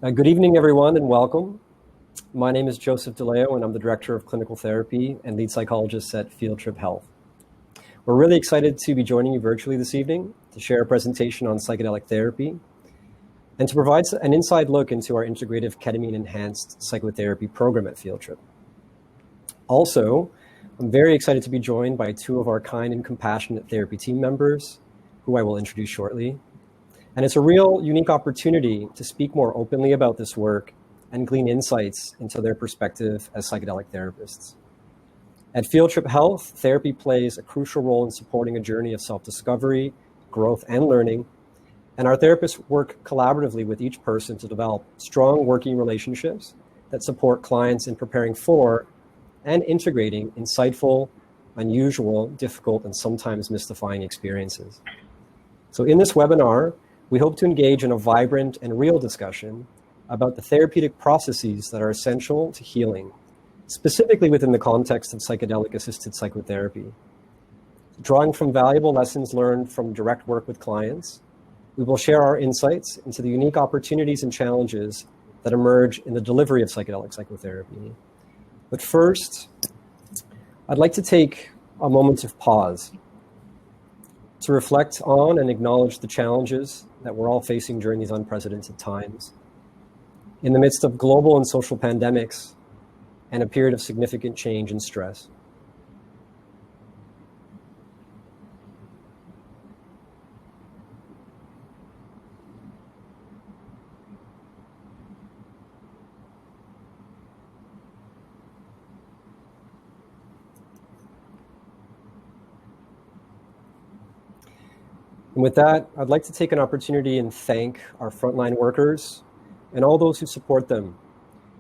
Good evening, everyone, and welcome. My name is Joseph DeLeo, and I'm the Director of Clinical Therapy and Lead Psychologist at Field Trip Health. We're really excited to be joining you virtually this evening to share a presentation on psychedelic therapy and to provide an inside look into our integrative ketamine-enhanced psychotherapy program at Field Trip. Also, I'm very excited to be joined by two of our kind and compassionate therapy team members, who I will introduce shortly. And it's a real unique opportunity to speak more openly about this work and glean insights into their perspective as psychedelic therapists. At Field Trip Health, therapy plays a crucial role in supporting a journey of self-discovery, growth, and learning. And our therapists work collaboratively with each person to develop strong working relationships that support clients in preparing for and integrating insightful, unusual, difficult, and sometimes mystifying experiences. So in this webinar, we hope to engage in a vibrant and real discussion about the therapeutic processes that are essential to healing, specifically within the context of psychedelic-assisted psychotherapy. Drawing from valuable lessons learned from direct work with clients, we will share our insights into the unique opportunities and challenges that emerge in the delivery of psychedelic psychotherapy. But first, I'd like to take a moment of pause to reflect on and acknowledge the challenges that we're all facing during these unprecedented times. In the midst of global and social pandemics and a period of significant change and stress. And with that, I'd like to take an opportunity and thank our frontline workers and all those who support them.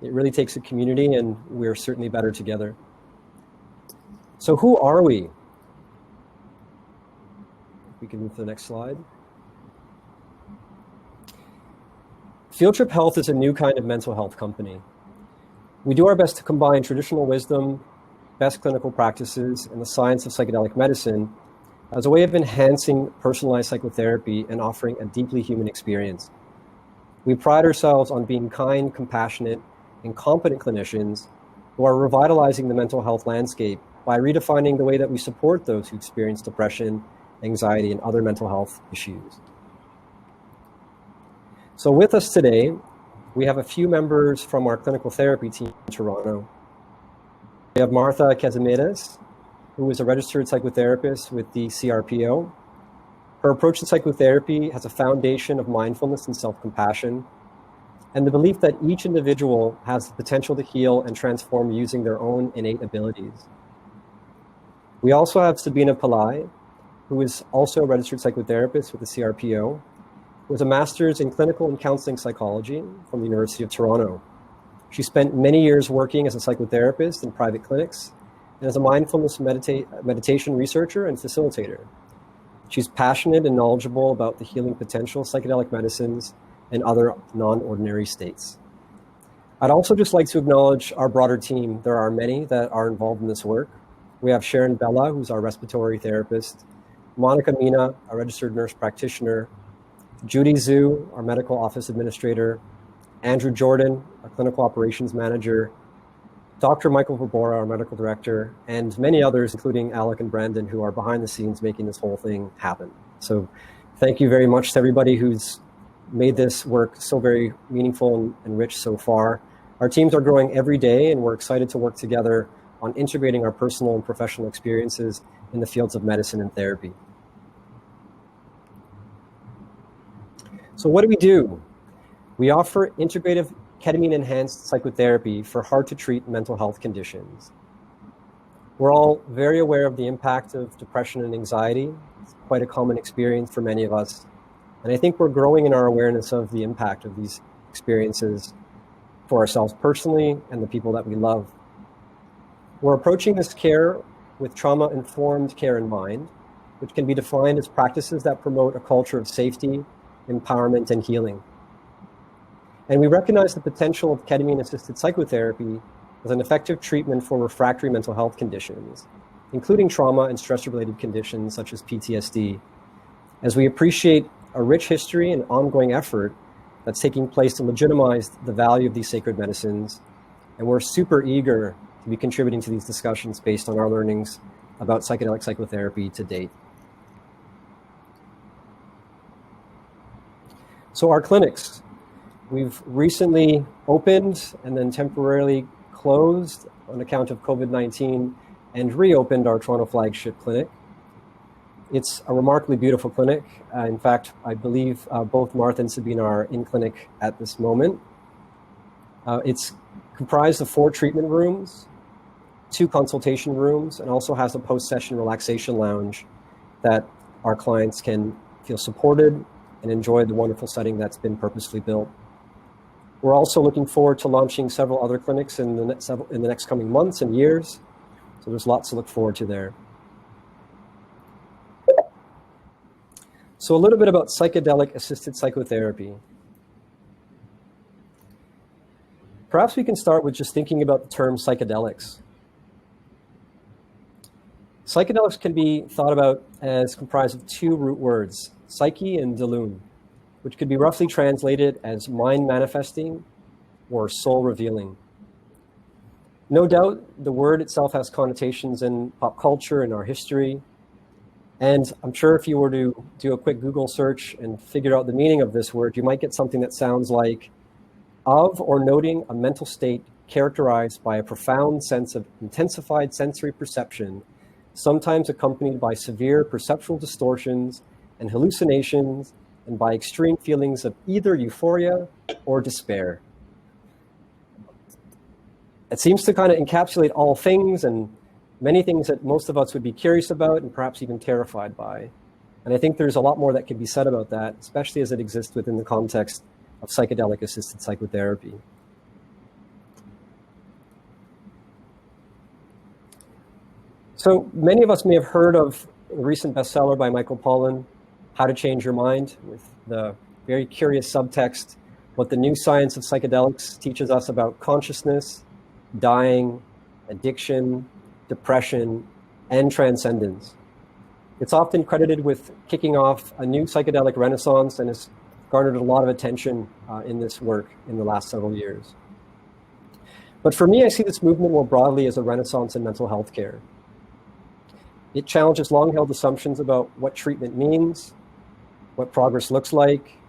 It really takes a community, and we're certainly better together. So who are we? We can move to the next slide. Field Trip Health is a new kind of mental health company. We do our best to combine traditional wisdom, best clinical practices, and the science of psychedelic medicine as a way of enhancing personalized psychotherapy and offering a deeply human experience. We pride ourselves on being kind, compassionate, and competent clinicians who are revitalizing the mental health landscape by redefining the way that we support those who experience depression, anxiety, and other mental health issues. So with us today, we have a few members from our clinical therapy team in Toronto. We have Martha Kezemidis, who is a registered psychotherapist with the CRPO. Her approach to psychotherapy has a foundation of mindfulness and self-compassion, and the belief that each individual has the potential to heal and transform using their own innate abilities. We also have Sabina Pillai, who is also a registered psychotherapist with the CRPO, who has a master's in clinical and counseling psychology from the University of Toronto. She spent many years working as a psychotherapist in private clinics and as a mindfulness meditation researcher and facilitator. She's passionate and knowledgeable about the healing potential of psychedelic medicines and other non-ordinary states. I'd also just like to acknowledge our broader team. There are many that are involved in this work. We have Sharon Bella, who's our respiratory therapist, Monica Mina, a registered nurse practitioner, Judy Zhu, our medical office administrator, Andrew Jordan, a clinical operations manager, Dr. Michael Verbora, our medical director, and many others, including Alec and Brandon, who are behind the scenes making this whole thing happen. So thank you very much to everybody who's made this work so very meaningful and rich so far. Our teams are growing every day, and we're excited to work together on integrating our personal and professional experiences in the fields of medicine and therapy. So what do? We offer integrative ketamine-enhanced psychotherapy for hard-to-treat mental health conditions. We're all very aware of the impact of depression and anxiety. It's quite a common experience for many of us. And I think we're growing in our awareness of the impact of these experiences for ourselves personally and the people that we love. We're approaching this care with trauma-informed care in mind, which can be defined as practices that promote a culture of safety, empowerment, and healing. And we recognize the potential of ketamine-assisted psychotherapy as an effective treatment for refractory mental health conditions, including trauma and stress-related conditions such as PTSD, as we appreciate a rich history and ongoing effort that's taking place to legitimize the value of these sacred medicines. And we're super eager to be contributing to these discussions based on our learnings about psychedelic psychotherapy to date. So our clinics, we've recently opened and then temporarily closed on account of COVID-19 and reopened our Toronto flagship clinic. It's a remarkably beautiful clinic. In fact, I believe both Martha and Sabina are in clinic at this moment. It's comprised of 4 treatment rooms, 2 consultation rooms, and also has a post-session relaxation lounge that our clients can feel supported and enjoy the wonderful setting that's been purposely built. We're also looking forward to launching several other clinics in the next coming months and years. So there's lots to look forward to there. So a little bit about psychedelic-assisted psychotherapy. Perhaps we can start with just thinking about the term psychedelics. Psychedelics can be thought about as comprised of 2 root words, psyche and delune, which could be roughly translated as mind manifesting or soul revealing. No doubt, the word itself has connotations in pop culture and our history. And I'm sure if you were to do a quick Google search and figure out the meaning of this word, you might get something that sounds like of or noting a mental state characterized by a profound sense of intensified sensory perception, sometimes accompanied by severe perceptual distortions and hallucinations, and by extreme feelings of either euphoria or despair. It seems to kind of encapsulate all things and many things that most of us would be curious about and perhaps even terrified by. And I think there's a lot more that can be said about that, especially as it exists within the context of psychedelic-assisted psychotherapy. So many of us may have heard of a recent bestseller by Michael Pollan, How to Change Your Mind, with the very curious subtext, what the new science of psychedelics teaches us about consciousness, dying, addiction, depression, and transcendence. It's often credited with kicking off a new psychedelic renaissance and has garnered a lot of attention in this work in the last several years. But for me, I see this movement more broadly as a renaissance in mental health care. It challenges long-held assumptions about what treatment means, what progress looks like,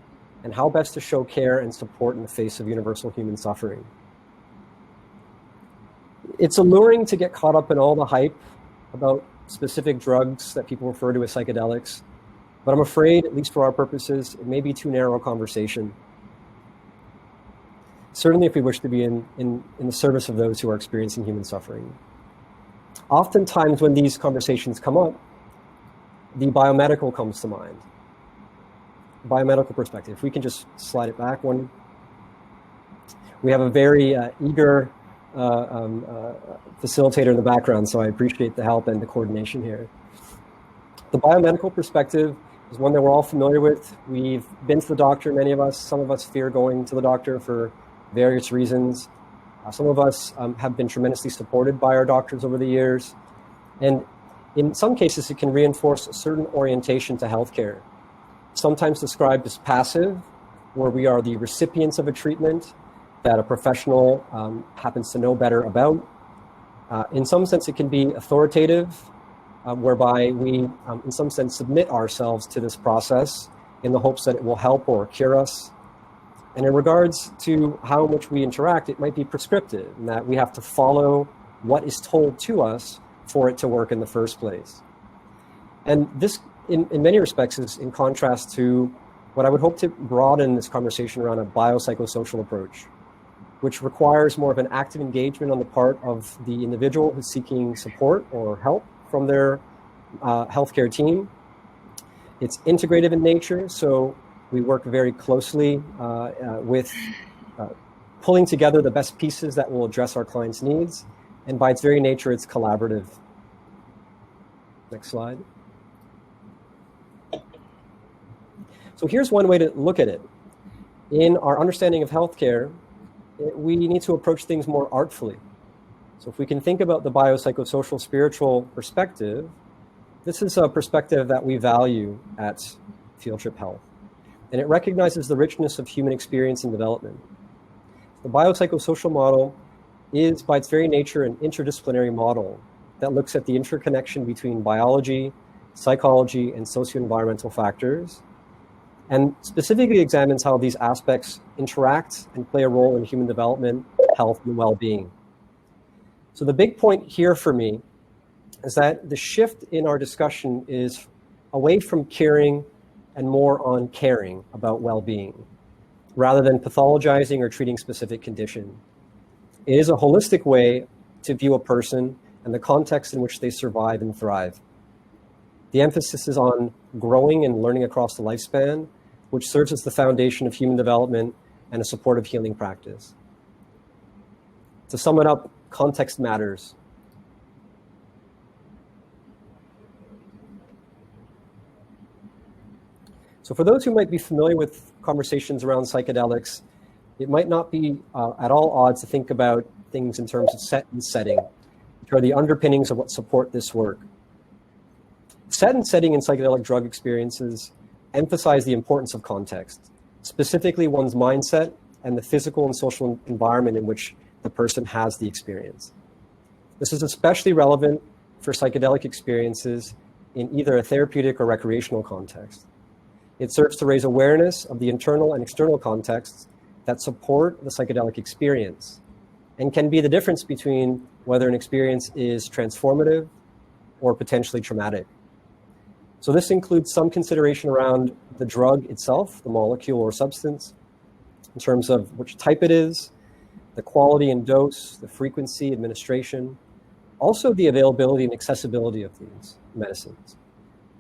and how best to show care and support in the face of universal human suffering. It's alluring to get caught up in all the hype about specific drugs that people refer to as psychedelics, but I'm afraid, at least for our purposes, it may be too narrow a conversation. Certainly if we wish to be in the service of those who are experiencing human suffering. Oftentimes when these conversations come up, the biomedical comes to mind. Biomedical perspective. If we can just slide it back one. We have a very eager facilitator in the background, so I appreciate the help and the coordination here. The biomedical perspective is one that we're all familiar with. We've been to the doctor, many of us. Some of us fear going to the doctor for various reasons. Some of us have been tremendously supported by our doctors over the years. And in some cases, it can reinforce a certain orientation to healthcare, sometimes described as passive, where we are the recipients of a treatment that a professional happens to know better about. In some sense, it can be authoritative, whereby we, in some sense, submit ourselves to this process in the hopes that it will help or cure us. And in regards to how much we interact, it might be prescriptive, in that we have to follow what is told to us for it to work in the first place. And this, in many respects, is in contrast to what I would hope to broaden this conversation around a biopsychosocial approach, which requires more of an active engagement on the part of the individual who's seeking support or help from their healthcare team. It's integrative in nature, so we work very closely with pulling together the best pieces that will address our clients' needs. And by its very nature, it's collaborative. Next slide. So here's one way to look at it. In our understanding of healthcare, we need to approach things more artfully. So if we can think about the biopsychosocial spiritual perspective, this is a perspective that we value at Field Trip Health. and it recognizes the richness of human experience and development. The biopsychosocial model is, by its very nature, an interdisciplinary model that looks at the interconnection between biology, psychology, and socio-environmental factors, and specifically examines how these aspects interact and play a role in human development, health, and well-being. So the big point here for me is that the shift in our discussion is away from curing and more on caring about well-being, rather than pathologizing or treating specific condition. It is a holistic way to view a person and the context in which they survive and thrive. The emphasis is on growing and learning across the lifespan, which serves as the foundation of human development and a supportive healing practice. To sum it up, context matters. So for those who might be familiar with conversations around psychedelics, it might not be at all odds to think about things in terms of set and setting, which are the underpinnings of what support this work. Set and setting in psychedelic drug experiences emphasize the importance of context, specifically one's mindset and the physical and social environment in which the person has the experience. This is especially relevant for psychedelic experiences in either a therapeutic or recreational context. It serves to raise awareness of the internal and external contexts that support the psychedelic experience and can be the difference between whether an experience is transformative or potentially traumatic. So this includes some consideration around the drug itself, the molecule or substance, in terms of which type it is, the quality and dose, the frequency, administration, also the availability and accessibility of these medicines.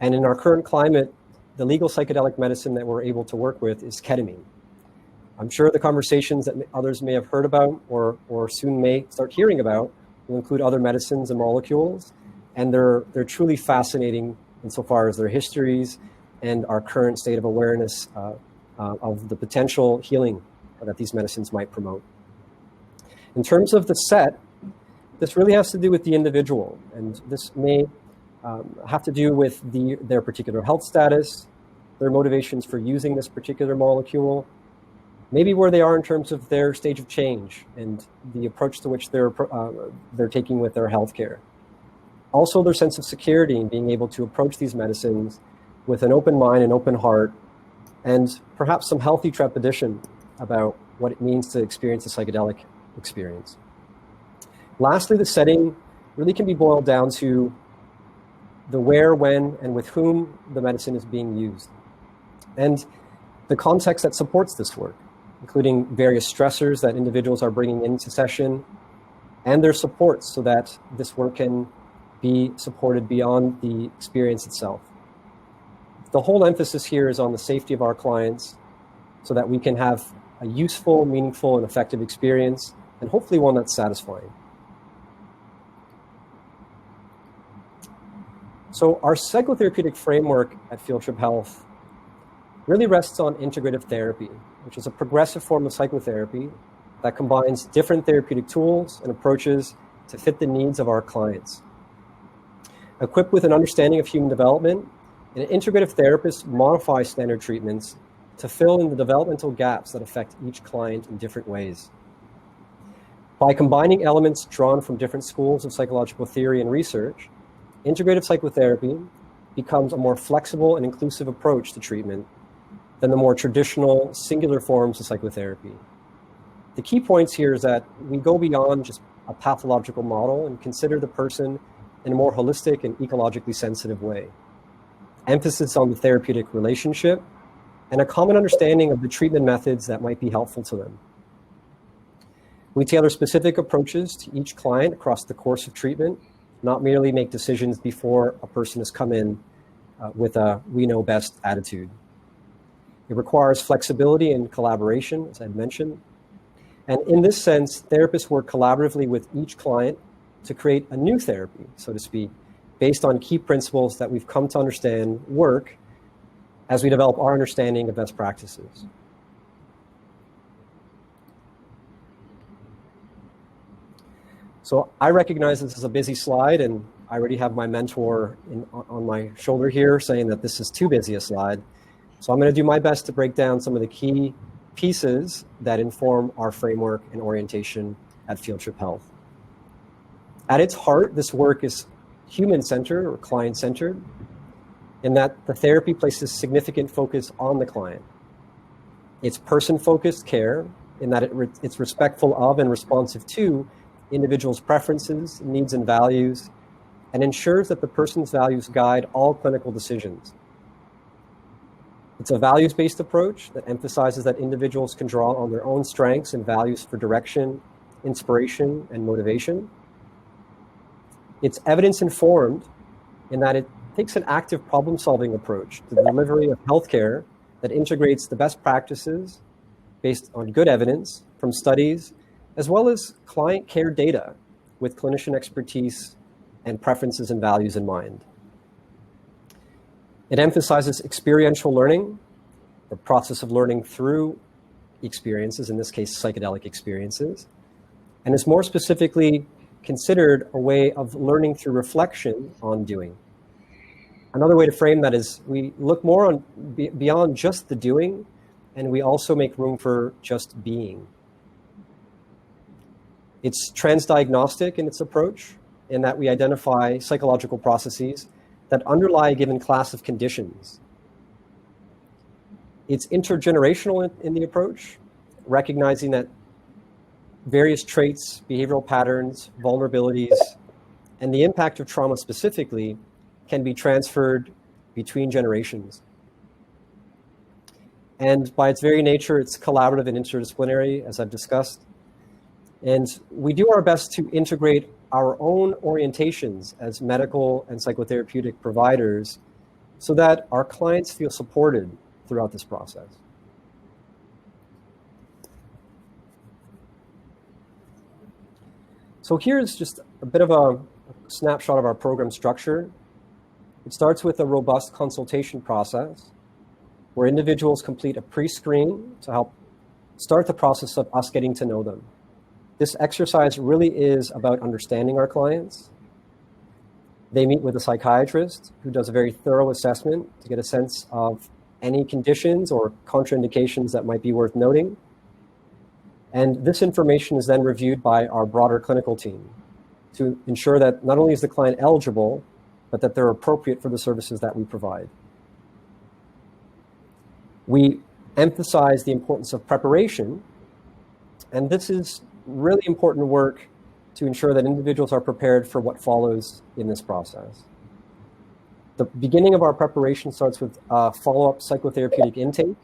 And in our current climate, the legal psychedelic medicine that we're able to work with is ketamine. I'm sure the conversations that others may have heard about or soon may start hearing about will include other medicines and molecules, and they're truly fascinating insofar as their histories and our current state of awareness of the potential healing that these medicines might promote. In terms of the set, this really has to do with the individual, and this may have to do with their particular health status, their motivations for using this particular molecule, maybe where they are in terms of their stage of change and the approach to which they're taking with their healthcare. Also, their sense of security in being able to approach these medicines with an open mind and open heart, and perhaps some healthy trepidation about what it means to experience a psychedelic experience. Lastly, the setting really can be boiled down to the where, when, and with whom the medicine is being used, and the context that supports this work, including various stressors that individuals are bringing into session and their supports so that this work can be supported beyond the experience itself. The whole emphasis here is on the safety of our clients so that we can have a useful, meaningful, and effective experience, and hopefully one that's satisfying. So our psychotherapeutic framework at Field Trip Health really rests on integrative therapy, which is a progressive form of psychotherapy that combines different therapeutic tools and approaches to fit the needs of our clients. Equipped with an understanding of human development, an integrative therapist modifies standard treatments to fill in the developmental gaps that affect each client in different ways. By combining elements drawn from different schools of psychological theory and research, integrative psychotherapy becomes a more flexible and inclusive approach to treatment than the more traditional singular forms of psychotherapy. The key points here is that we go beyond just a pathological model and consider the person in a more holistic and ecologically sensitive way. Emphasis on the therapeutic relationship and a common understanding of the treatment methods that might be helpful to them. We tailor specific approaches to each client across the course of treatment, not merely make decisions before a person has come in with a we know best attitude. It requires flexibility and collaboration, as I mentioned. And in this sense, therapists work collaboratively with each client to create a new therapy, so to speak, based on key principles that we've come to understand work as we develop our understanding of best practices. So I recognize this is a busy slide, and I already have my mentor on my shoulder here saying that this is too busy a slide. So I'm going to do my best to break down some of the key pieces that inform our framework and orientation at Field Trip Health. At its heart, this work is human-centered or client-centered, in that the therapy places significant focus on the client. It's person-focused care in that it's respectful of and responsive to individuals' preferences, needs, and values, and ensures that the person's values guide all clinical decisions. It's a values-based approach that emphasizes that individuals can draw on their own strengths and values for direction, inspiration, and motivation. It's evidence-informed in that it takes an active problem-solving approach to the delivery of healthcare that integrates the best practices based on good evidence from studies, as well as client care data with clinician expertise and preferences and values in mind. It emphasizes experiential learning, the process of learning through experiences, in this case, psychedelic experiences, and is more specifically considered a way of learning through reflection on doing. Another way to frame that is we look more on beyond just the doing, and we also make room for just being. It's transdiagnostic in its approach, in that we identify psychological processes that underlie a given class of conditions. It's intergenerational in the approach, recognizing that various traits, behavioral patterns, vulnerabilities, and the impact of trauma specifically can be transferred between generations. And by its very nature, it's collaborative and interdisciplinary, as I've discussed. And we do our best to integrate our own orientations as medical and psychotherapeutic providers so that our clients feel supported throughout this process. So here's just a bit of a snapshot of our program structure. It starts with a robust consultation process where individuals complete a pre-screen to help start the process of us getting to know them. This exercise really is about understanding our clients. They meet with a psychiatrist who does a very thorough assessment to get a sense of any conditions or contraindications that might be worth noting. And this information is then reviewed by our broader clinical team to ensure that not only is the client eligible, but that they're appropriate for the services that we provide. We emphasize the importance of preparation, and this is really important work to ensure that individuals are prepared for what follows in this process. The beginning of our preparation starts with a follow-up psychotherapeutic intake,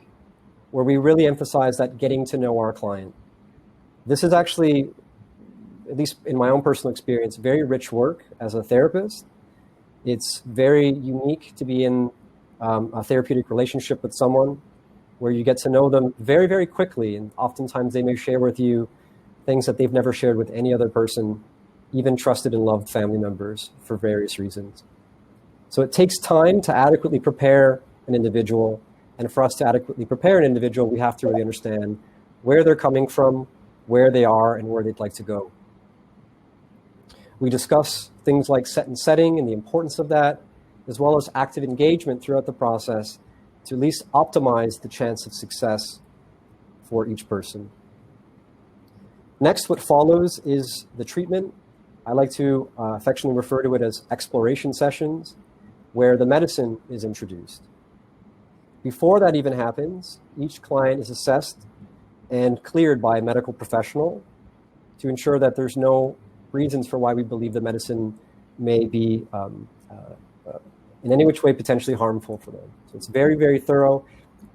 where we really emphasize that getting to know our client. This is actually, at least in my own personal experience, very rich work as a therapist. It's very unique to be in a therapeutic relationship with someone where you get to know them very, very quickly, and oftentimes they may share with you things that they've never shared with any other person, even trusted and loved family members for various reasons. So it takes time to adequately prepare an individual, and for us to adequately prepare an individual, we have to really understand where they're coming from, where they are, and where they'd like to go. We discuss things like set and setting and the importance of that, as well as active engagement throughout the process to at least optimize the chance of success for each person. Next, what follows is the treatment. I like to affectionately refer to it as exploration sessions, where the medicine is introduced. Before that even happens, each client is assessed and cleared by a medical professional to ensure that there's no reasons for why we believe the medicine may be in any which way potentially harmful for them. So it's very, very thorough.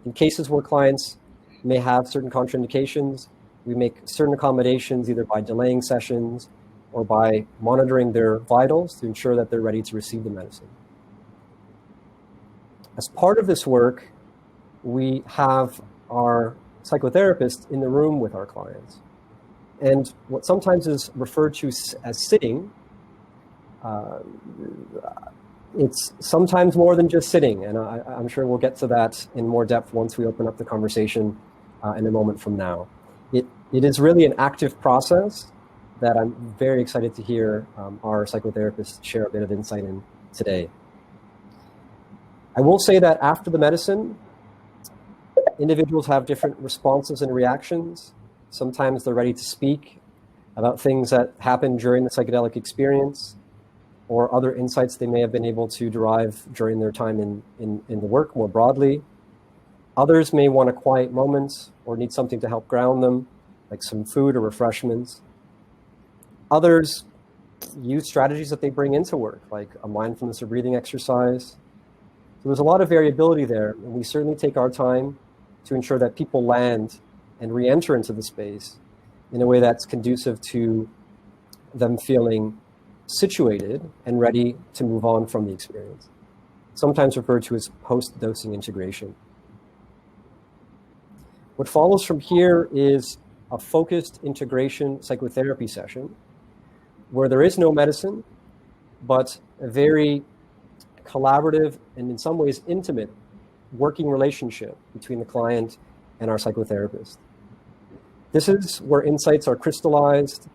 In cases where clients may have certain contraindications, we make certain accommodations either by delaying sessions or by monitoring their vitals to ensure that they're ready to receive the medicine. As part of this work, we have our psychotherapist in the room with our clients. And what sometimes is referred to as sitting, it's sometimes more than just sitting. And I'm sure we'll get to that in more depth once we open up the conversation in a moment from now. It is really an active process that I'm very excited to hear our psychotherapist share a bit of insight in today. I will say that after the medicine, Individuals have different responses and reactions. Sometimes they're ready to speak about things that happened during the psychedelic experience or other insights they may have been able to derive during their time in the work more broadly. Others may want a quiet moment or need something to help ground them, like some food or refreshments. Others use strategies that they bring into work, like a mindfulness or breathing exercise. So there's a lot of variability there, and we certainly take our time to ensure that people land and re-enter into the space in a way that's conducive to them feeling situated and ready to move on from the experience, sometimes referred to as post-dosing integration. What follows from here is a focused integration psychotherapy session where there is no medicine, but a very collaborative and in some ways intimate working relationship between the client and our psychotherapist. This is where insights are crystallized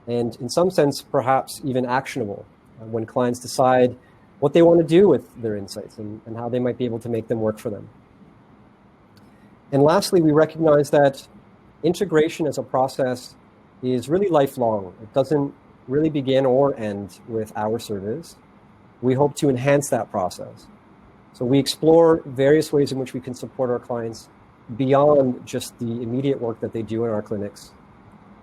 and in some sense perhaps even actionable when clients decide what they want to do with their insights and how they might be able to make them work for them. And lastly, we recognize that integration as a process is really lifelong. It doesn't really begin or end with our service. We hope to enhance that process. So we explore various ways in which we can support our clients beyond just the immediate work that they do in our clinics.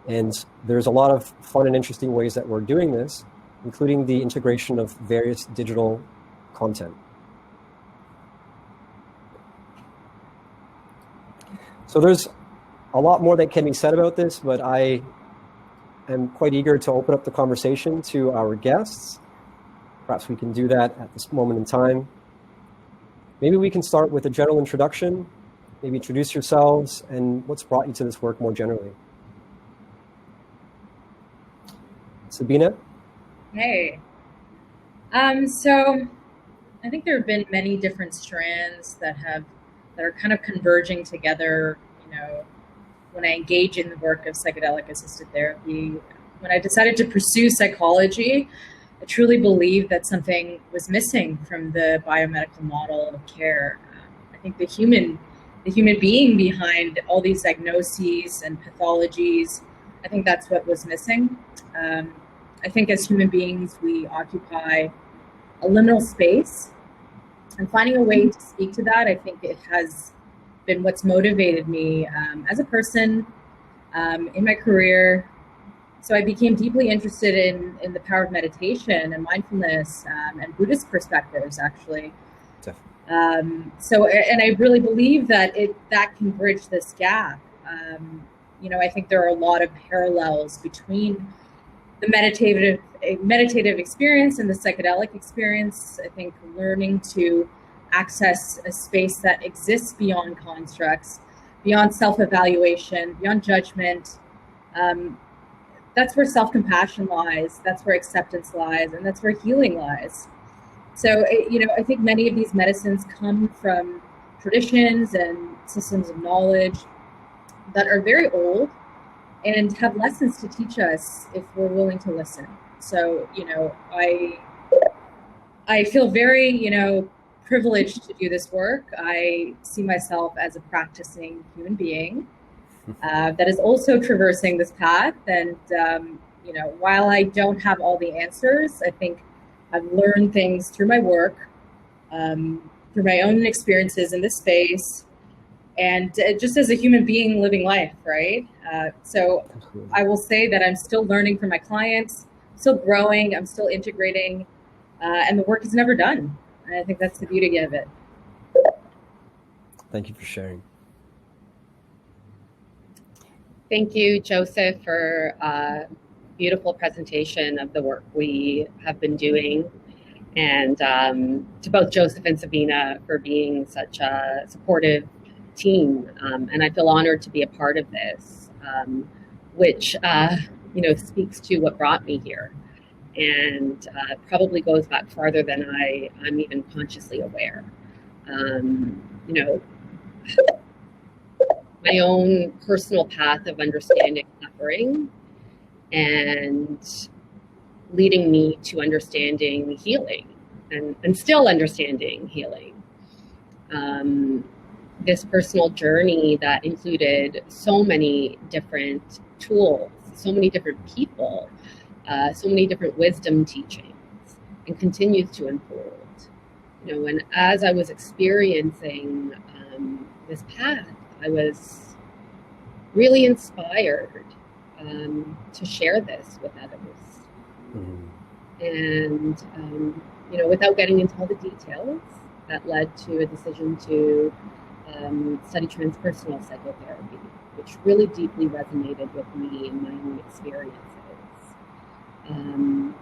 And there's a lot of fun and interesting ways that we're doing this, including the integration of various digital content. So there's a lot more that can be said about this, but I am quite eager to open up the conversation to our guests. Perhaps we can do that at this moment in time. Maybe we can start with a general introduction, maybe introduce yourselves and what's brought you to this work more generally. Sabina? Hey. So I think there have been many different strands that are kind of converging together, when I engage in the work of psychedelic-assisted therapy. When I decided to pursue psychology, I truly believed that something was missing from the biomedical model of care. I think the human being behind all these diagnoses and pathologies, I think that's what was missing. I think as human beings, we occupy a liminal space, and finding a way to speak to that, I think it has been what's motivated me as a person in my career. So I became deeply interested in the power of meditation and mindfulness and Buddhist perspectives, actually. And I really believe that that can bridge this gap. I think there are a lot of parallels between the meditative experience and the psychedelic experience. I think learning to access a space that exists beyond constructs, beyond self-evaluation, beyond judgment. That's where self-compassion lies, that's where acceptance lies, and that's where healing lies. So, I think many of these medicines come from traditions and systems of knowledge that are very old and have lessons to teach us if we're willing to listen. So, I feel very, privileged to do this work. I see myself as a practicing human being that is also traversing this path. And, while I don't have all the answers, I think I've learned things through my work, through my own experiences in this space, and just as a human being living life, right? So absolutely. I will say that I'm still learning from my clients, still growing, I'm still integrating, and the work is never done. And I think that's the beauty of it. Thank you for sharing. Thank you, Joseph, for a beautiful presentation of the work we have been doing. And to both Joseph and Sabina for being such a supportive team. And I feel honored to be a part of this, which, speaks to what brought me here. And probably goes back farther than I'm even consciously aware. My own personal path of understanding suffering and leading me to understanding healing and still understanding healing. this personal journey that included so many different tools, so many different people, so many different wisdom teachings, and continues to unfold. And as I was experiencing this path, I was really inspired to share this with others. Mm-hmm. And, without getting into all the details, that led to a decision to study transpersonal psychotherapy, which really deeply resonated with me in my own experiences. And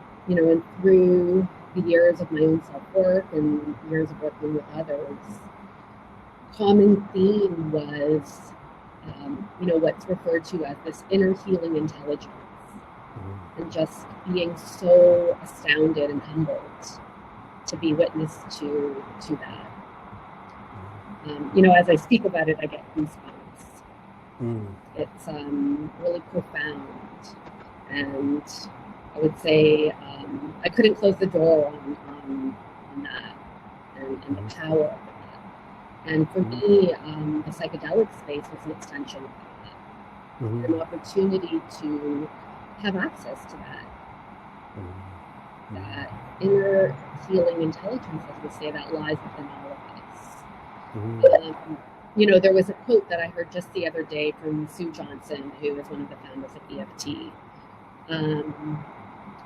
through the years of my own self-work and years of working with others, common theme was, what's referred to as this inner healing intelligence, and just being so astounded and humbled to be witness to that. As I speak about it, I get goosebumps. It's really profound, and I would say I couldn't close the door on that and the power of that. And for me, the psychedelic space was an extension of that, an opportunity to have access to that inner healing intelligence, as we say, that lies within all of us. There was a quote that I heard just the other day from Sue Johnson, who is one of the founders of EFT.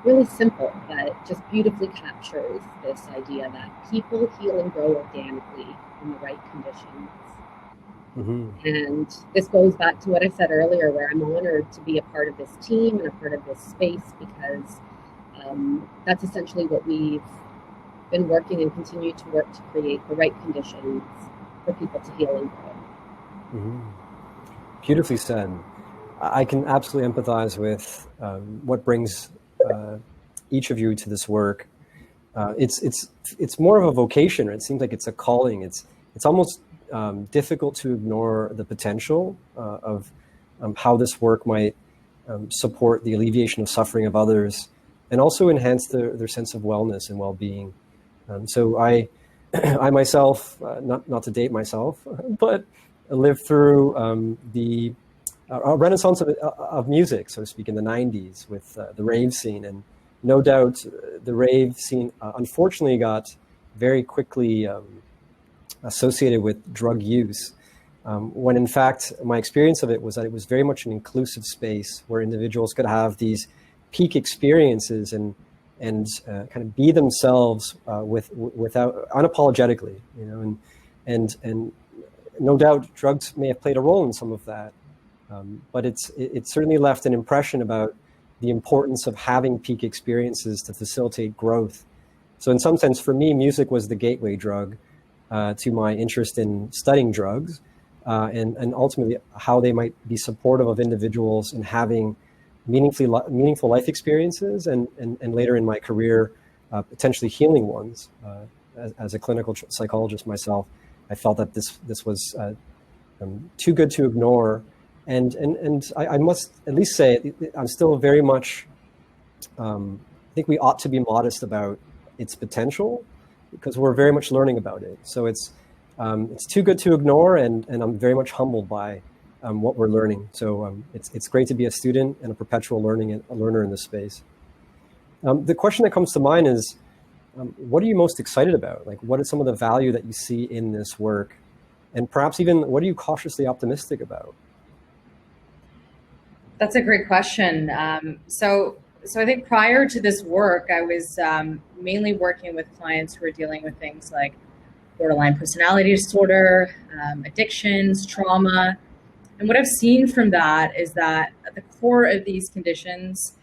Really simple, but just beautifully captures this idea that people heal and grow organically in the right conditions. And this goes back to what I said earlier, where I'm honored to be a part of this team and a part of this space, because that's essentially what we've been working and continue to work to create the right conditions for people to heal and grow. Beautifully said. I can absolutely empathize with what brings each of you to this work. It's more of a vocation, or it seems like it's a calling. It's almost difficult to ignore the potential of how this work might support the alleviation of suffering of others, and also enhance their sense of wellness and well-being. So I myself, not to date myself, but lived through the renaissance of music, so to speak, in the 90s with the rave scene. And no doubt the rave scene, unfortunately, got very quickly associated with drug use, when in fact my experience of it was that it was very much an inclusive space where individuals could have these peak experiences and kind of be themselves without unapologetically, and no doubt drugs may have played a role in some of that, but it certainly left an impression about the importance of having peak experiences to facilitate growth. So in some sense, for me, music was the gateway drug to my interest in studying drugs, and ultimately how they might be supportive of individuals in having meaningful life experiences, and later in my career, potentially healing ones. As a clinical psychologist myself, I felt that this was too good to ignore. And I must at least say, I'm still very much, I think we ought to be modest about its potential, because we're very much learning about it. So it's too good to ignore, and I'm very much humbled by what we're learning. So it's great to be a student and a perpetual learner in this space. The question that comes to mind is, what are you most excited about? Like, what is some of the value that you see in this work? And perhaps even, what are you cautiously optimistic about? That's a great question. So I think prior to this work, I was mainly working with clients who were dealing with things like borderline personality disorder, addictions, trauma. And what I've seen from that is that at the core of these conditions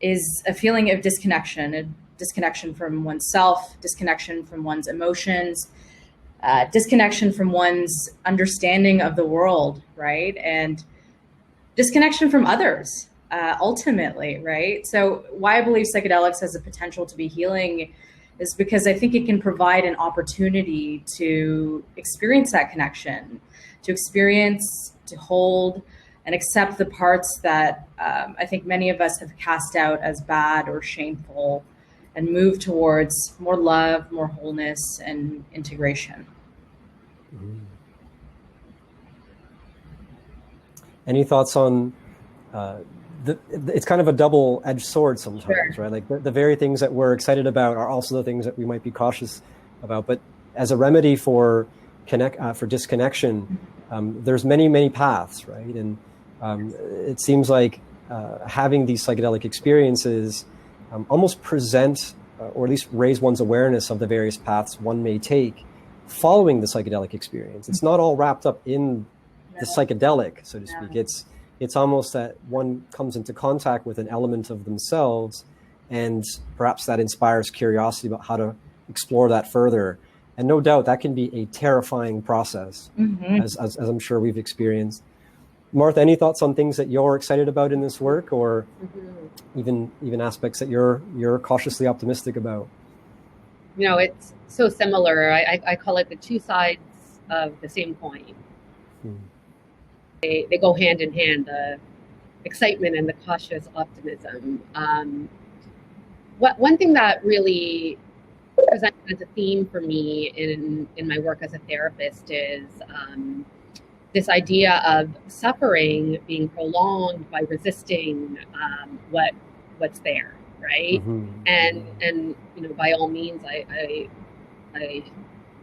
is a feeling of disconnection, a disconnection from oneself, disconnection from one's emotions, disconnection from one's understanding of the world, right? And disconnection from others, ultimately, right? So why I believe psychedelics has the potential to be healing is because I think it can provide an opportunity to experience that connection, to experience, to hold, and accept the parts that I think many of us have cast out as bad or shameful, and move towards more love, more wholeness, and integration. Any thoughts on it's kind of a double-edged sword sometimes, Sure. right? Like the very things that we're excited about are also the things that we might be cautious about. But as a remedy for disconnection, there's many paths, right? And it seems like having these psychedelic experiences almost present or at least raise one's awareness of the various paths one may take following the psychedelic experience. It's not all wrapped up in the psychedelic, so to speak. It's almost that one comes into contact with an element of themselves, and perhaps that inspires curiosity about how to explore that further. And no doubt that can be a terrifying process, as I'm sure we've experienced. Martha, any thoughts on things that you're excited about in this work, or even aspects that you're cautiously optimistic about? You know, it's so similar. I call it the two sides of the same coin. They go hand in hand, the excitement and the cautious optimism. One thing that really presents as a theme for me in my work as a therapist is this idea of suffering being prolonged by resisting what's there, right? And you know, by all means, I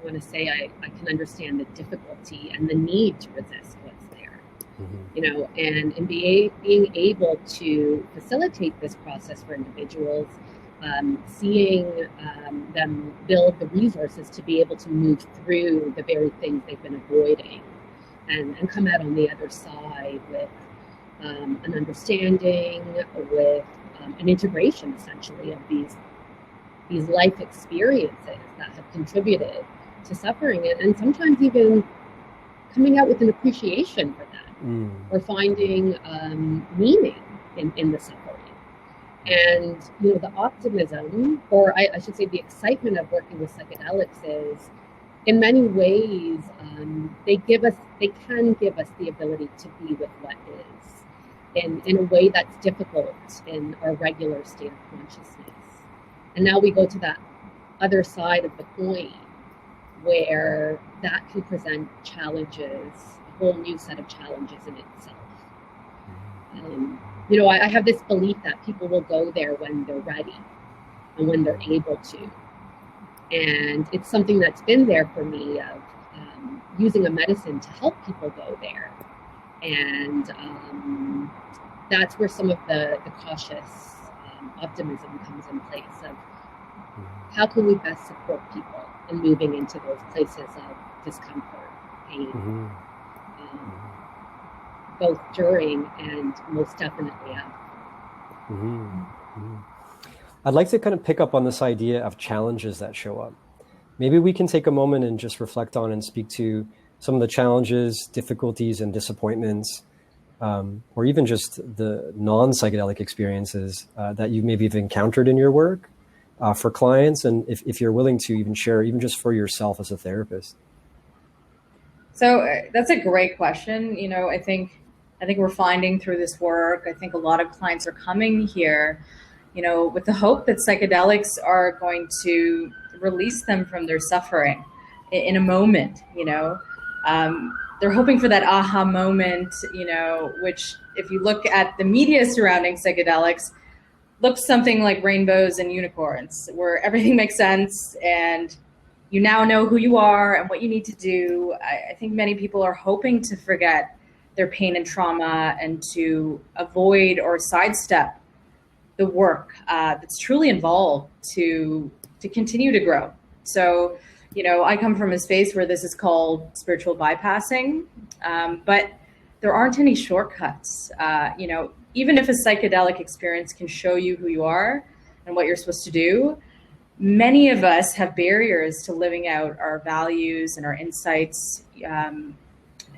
want to say I can understand the difficulty and the need to resist what's there, you know, and being able to facilitate this process for individuals, seeing them build the resources to be able to move through the very things they've been avoiding, and come out on the other side with an understanding, with an integration essentially of these life experiences that have contributed to suffering, and sometimes even coming out with an appreciation for that, or finding meaning in the suffering. And you know, the optimism, or I should say the excitement of working with psychedelics is, in many ways, they can give us the ability to be with what is, in a way that's difficult in our regular state of consciousness. And now we go to that other side of the coin, where that can present challenges, a whole new set of challenges in itself. You know, I have this belief that people will go there when they're ready and when they're able to. And it's something that's been there for me, of using a medicine to help people go there. And that's where some of the cautious optimism comes in place of how can we best support people in moving into those places of discomfort, pain, both during and most definitely after. I'd like to kind of pick up on this idea of challenges that show up. Maybe we can take a moment and just reflect on and speak to some of the challenges, difficulties, and disappointments, or even just the non-psychedelic experiences that you maybe have encountered in your work for clients, and if you're willing to even share, even just for yourself as a therapist. So that's a great question. You know, I think we're finding through this work, I think a lot of clients are coming here, you know, with the hope that psychedelics are going to release them from their suffering in a moment, you know. They're hoping for that aha moment, you know, which if you look at the media surrounding psychedelics, looks something like rainbows and unicorns, where everything makes sense and you now know who you are and what you need to do. I think many people are hoping to forget their pain and trauma and to avoid or sidestep the work that's truly involved to continue to grow. So, you know, I come from a space where this is called spiritual bypassing, but there aren't any shortcuts. You know, even if a psychedelic experience can show you who you are and what you're supposed to do, many of us have barriers to living out our values and our insights.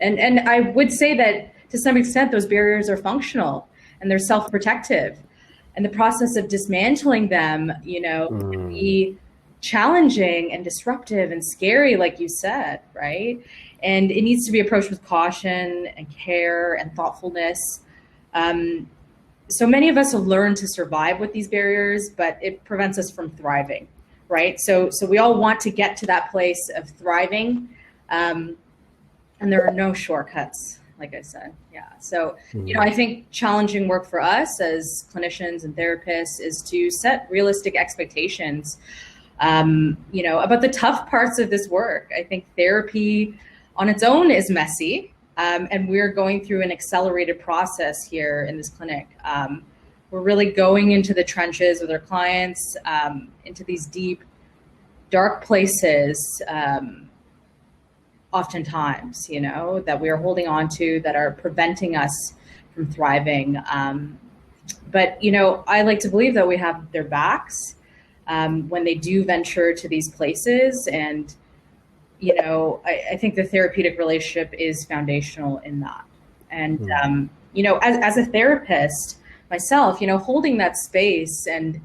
And I would say that to some extent, those barriers are functional and they're self-protective. And the process of dismantling them, you know, can be challenging and disruptive and scary, like you said, right? And it needs to be approached with caution and care and thoughtfulness. So many of us have learned to survive with these barriers, but it prevents us from thriving, right? So we all want to get to that place of thriving, and there are no shortcuts. like I said. Yeah. So, I think challenging work for us as clinicians and therapists is to set realistic expectations, about the tough parts of this work. I think therapy on its own is messy, and we're going through an accelerated process here in this clinic. We're really going into the trenches with our clients, into these deep, dark places, oftentimes, that we are holding on to that are preventing us from thriving. But I like to believe that we have their backs when they do venture to these places. And, I think the therapeutic relationship is foundational in that. And, as a therapist myself, holding that space and,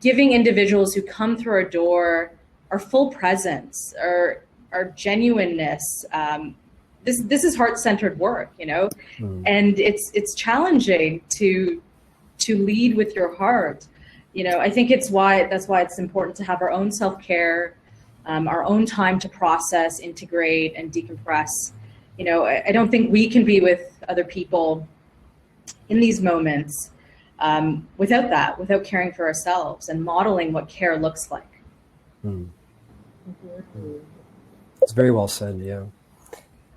giving individuals who come through our door our full presence, our genuineness. This is heart-centered work, and it's challenging to lead with your heart. I think that's why it's important to have our own self-care, our own time to process, integrate, and decompress. I don't think we can be with other people in these moments without caring for ourselves and modeling what care looks like. It's very well said. Yeah,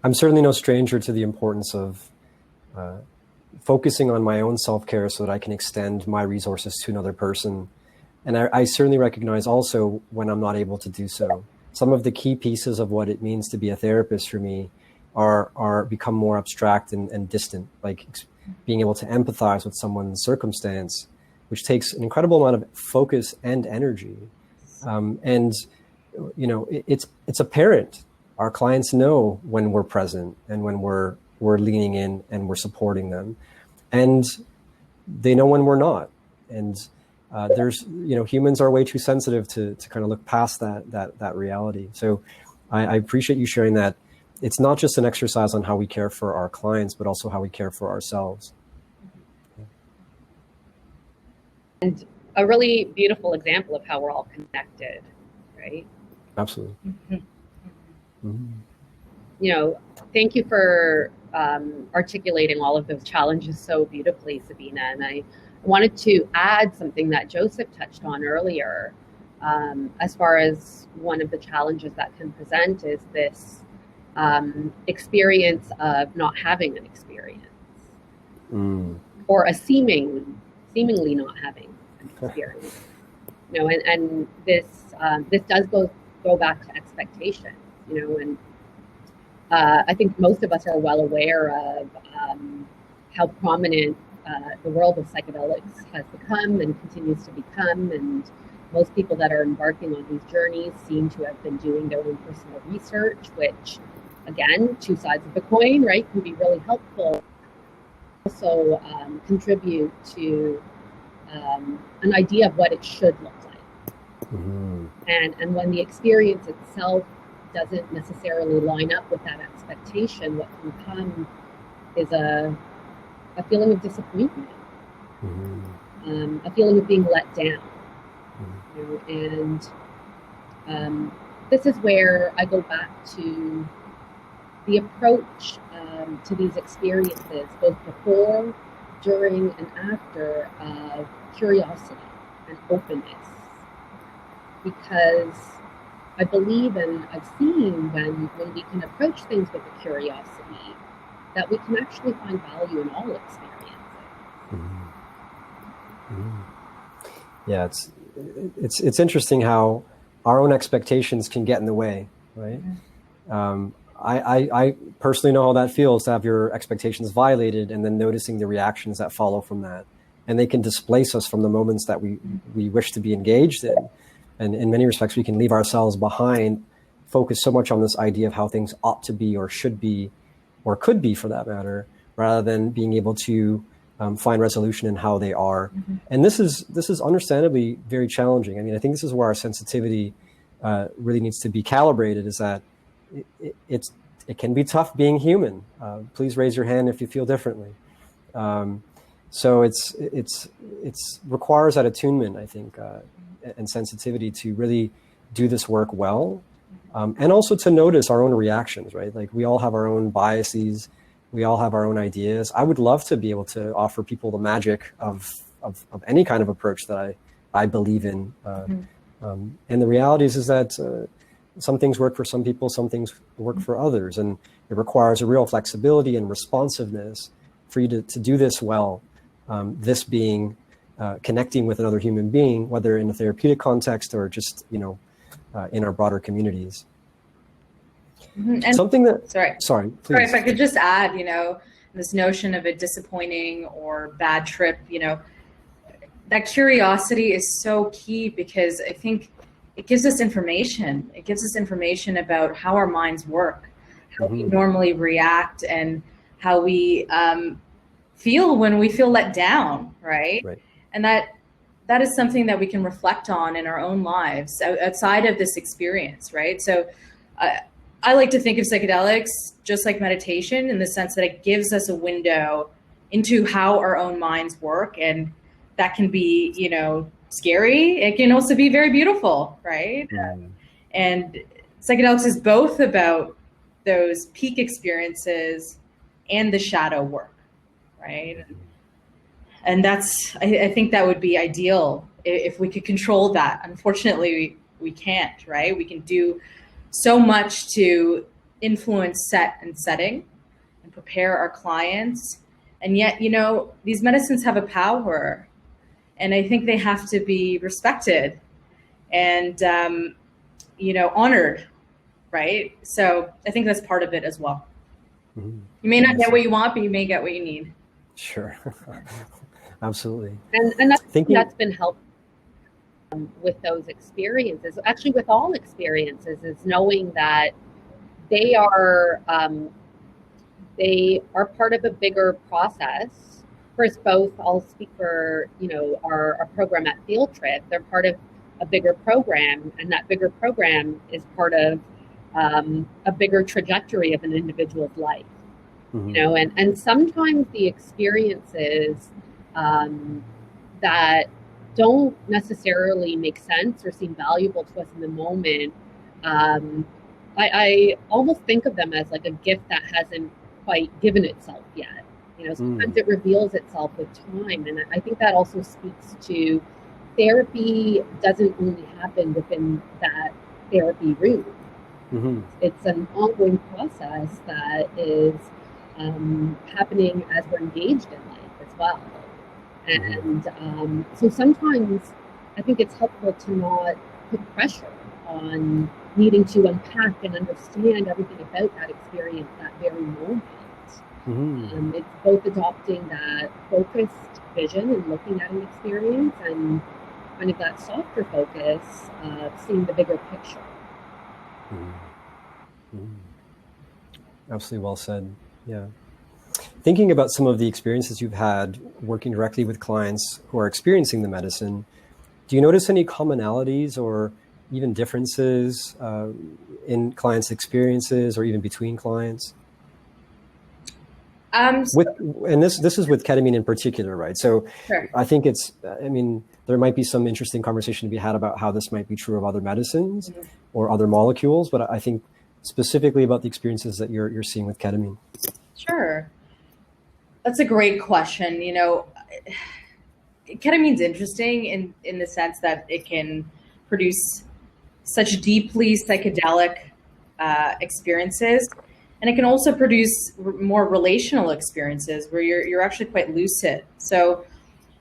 I'm certainly no stranger to the importance of focusing on my own self-care so that I can extend my resources to another person. And I certainly recognize also when I'm not able to do so. Some of the key pieces of what it means to be a therapist for me are become more abstract and distant, like being able to empathize with someone's circumstance, which takes an incredible amount of focus and energy. And it's apparent. Our clients know when we're present and when we're leaning in and we're supporting them, and they know when we're not. And there's humans are way too sensitive to kind of look past that reality. So I appreciate you sharing that. It's not just an exercise on how we care for our clients, but also how we care for ourselves. And a really beautiful example of how we're all connected, right? Absolutely. Thank you for articulating all of those challenges so beautifully, Sabina. And I wanted to add something that Joseph touched on earlier, as far as one of the challenges that can present is this experience of not having an experience, or a seemingly not having an experience. And this does go back to expectation. And I think most of us are well aware of how prominent the world of psychedelics has become and continues to become. And most people that are embarking on these journeys seem to have been doing their own personal research, which, again, two sides of the coin, right, can be really helpful. Also contribute to an idea of what it should look like. And when the experience itself doesn't necessarily line up with that expectation, what can come is a feeling of disappointment, a feeling of being let down. And this is where I go back to the approach to these experiences, both before, during, and after, of curiosity and openness. Because I believe, and I've seen when we can approach things with a curiosity, that we can actually find value in all experiences. Yeah, it's interesting how our own expectations can get in the way, right? I personally know how that feels, to have your expectations violated and then noticing the reactions that follow from that. And they can displace us from the moments that we wish to be engaged in. And in many respects, we can leave ourselves behind, focus so much on this idea of how things ought to be or should be, or could be for that matter, rather than being able to find resolution in how they are. And this is understandably very challenging. I mean, I think this is where our sensitivity really needs to be calibrated, is that it can be tough being human. Please raise your hand if you feel differently. So it's requires that attunement, I think, and sensitivity to really do this work well, And also to notice our own reactions, right? Like we all have our own biases. We all have our own ideas. I would love to be able to offer people the magic of any kind of approach that I believe in. And the reality is that some things work for some people, some things work for others. And it requires a real flexibility and responsiveness for you to do this well. This being connecting with another human being, whether in a therapeutic context or just, in our broader communities. And something that, sorry, please. Sorry, if I could just add, this notion of a disappointing or bad trip, that curiosity is so key, because I think it gives us information. It gives us information about how our minds work, how we normally react, and how we feel when we feel let down, right? And that is something that we can reflect on in our own lives outside of this experience, right? So I like to think of psychedelics just like meditation, in the sense that it gives us a window into how our own minds work, and that can be, scary. It can also be very beautiful, right? And psychedelics is both about those peak experiences and the shadow work, right? And I think that would be ideal if we could control that. Unfortunately, we can't, right? We can do so much to influence set and setting and prepare our clients. And yet, these medicines have a power, and I think they have to be respected and, honored, right? So I think that's part of it as well. You may not get what you want, but you may get what you need. Sure. Absolutely. And that's been helpful with those experiences, actually with all experiences, is knowing that they are part of a bigger process. First, both, I'll speak for, our program at Field Trip, they're part of a bigger program, and that bigger program is part of a bigger trajectory of an individual's life. And sometimes the experiences that don't necessarily make sense or seem valuable to us in the moment, I almost think of them as like a gift that hasn't quite given itself yet. Sometimes it reveals itself with time. And I think that also speaks to therapy doesn't only happen within that therapy room. It's an ongoing process that is happening as we're engaged in life as well. And so sometimes I think it's helpful to not put pressure on needing to unpack and understand everything about that experience that very moment. It's both adopting that focused vision and looking at an experience, and kind of that softer focus of seeing the bigger picture. Absolutely well said. Yeah. Thinking about some of the experiences you've had working directly with clients who are experiencing the medicine, do you notice any commonalities or even differences in clients' experiences, or even between clients? And this is with ketamine in particular, right? So sure. I think there might be some interesting conversation to be had about how this might be true of other medicines or other molecules, but I think specifically about the experiences that you're seeing with ketamine. Sure. That's a great question. Ketamine's interesting in the sense that it can produce such deeply psychedelic experiences, and it can also produce more relational experiences where you're actually quite lucid. So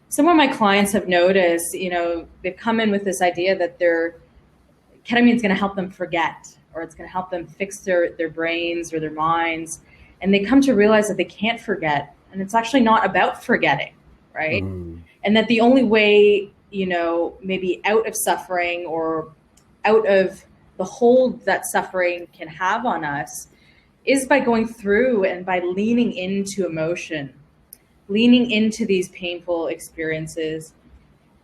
some of my clients have noticed, they've come in with this idea that ketamine is going to help them forget, or it's going to help them fix their brains or their minds. And they come to realize that they can't forget. And it's actually not about forgetting, right? And that the only way, maybe out of suffering or out of the hold that suffering can have on us is by going through and by leaning into emotion, leaning into these painful experiences,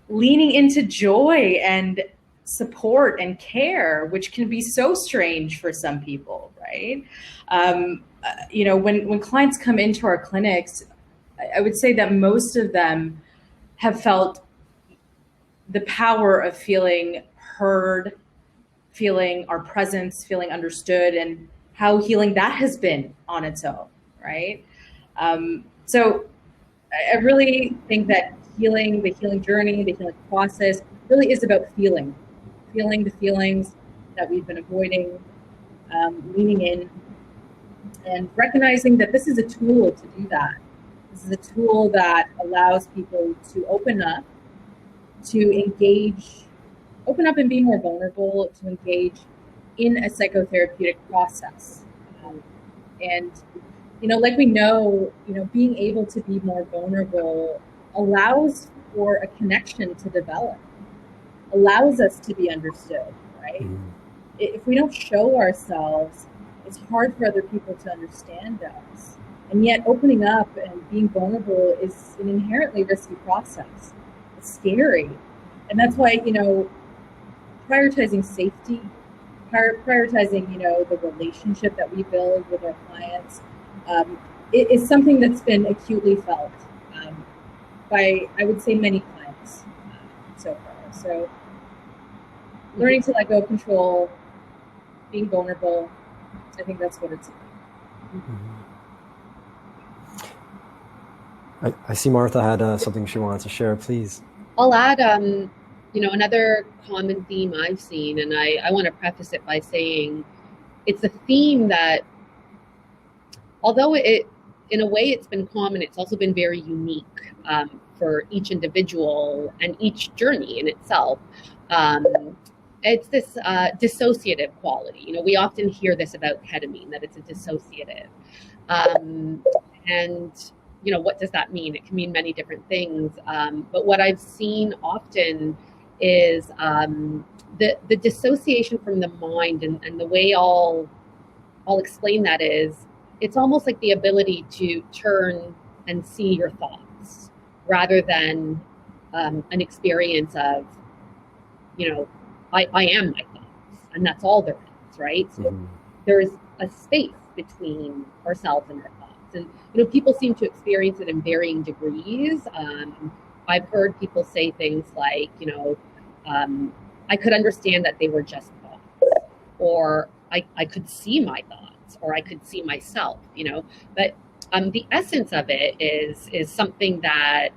leaning into joy and support and care, which can be so strange for some people, right? When clients come into our clinics, I would say that most of them have felt the power of feeling heard, feeling our presence, feeling understood, and how healing that has been on its own, right? So I really think that healing, the healing journey, the healing process really is about feeling the feelings that we've been avoiding, leaning in, and recognizing that this is a tool to do that. This is a tool that allows people to open up, to engage, open up and be more vulnerable, to engage in a psychotherapeutic process. And, like we know, being able to be more vulnerable allows for a connection to develop, allows us to be understood, right? Mm-hmm. If we don't show ourselves, it's hard for other people to understand us. And yet opening up and being vulnerable is an inherently risky process. It's scary. And that's why, prioritizing safety, prioritizing, the relationship that we build with our clients, it is something that's been acutely felt by, I would say, many clients so far. So learning to let go of control, being vulnerable, I think that's what it's about. Mm-hmm. I see Martha had something she wants to share, please. I'll add, another common theme I've seen, and I want to preface it by saying it's a theme that, although in a way it's been common, it's also been very unique for each individual and each journey in itself. It's this dissociative quality. We often hear this about ketamine, that it's a dissociative. And, what does that mean? It can mean many different things. But what I've seen often is the dissociation from the mind, and the way I'll explain that is, it's almost like the ability to turn and see your thoughts rather than an experience of, I am my thoughts, and that's all there is, right? So there's a space between ourselves and our thoughts. And, people seem to experience it in varying degrees. I've heard people say things like, I could understand that they were just thoughts, or I could see my thoughts, or I could see myself, but the essence of it is something that